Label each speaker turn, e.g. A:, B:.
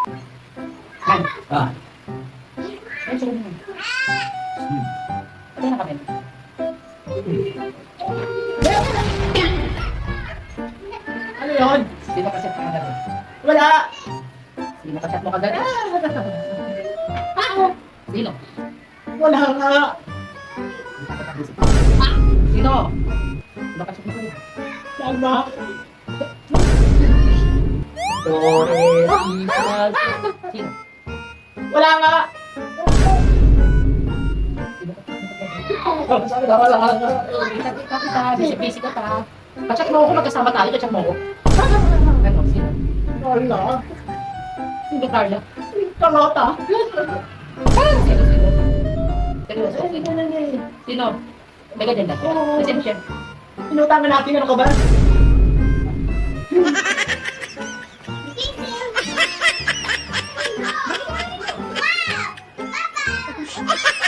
A: Ay,
B: Ah.
A: ay, sige na. Patay na kami.
C: Ano yun?
A: Sino ka chat mo kagad?
C: Wala.
A: Sino ka chat mo kagad? Sino?
C: Wala nga.
A: Sino? Sino ka chat mo kagad?
C: Sana.
A: Sino?
C: Wala nga.
A: Sino ka chat mo kagad?
C: Wala nga.
A: Busy ka ta. Pa-chat mo ako, magkasama tayo, pa-chat mo ako. Ano, sino?
C: Wala.
A: Sino Carla?
C: Karota.
A: Sino? Seryoso, sino? Sino? May ganyan na. Reception.
C: Inutangan natin, ano ka ba?
D: Papa!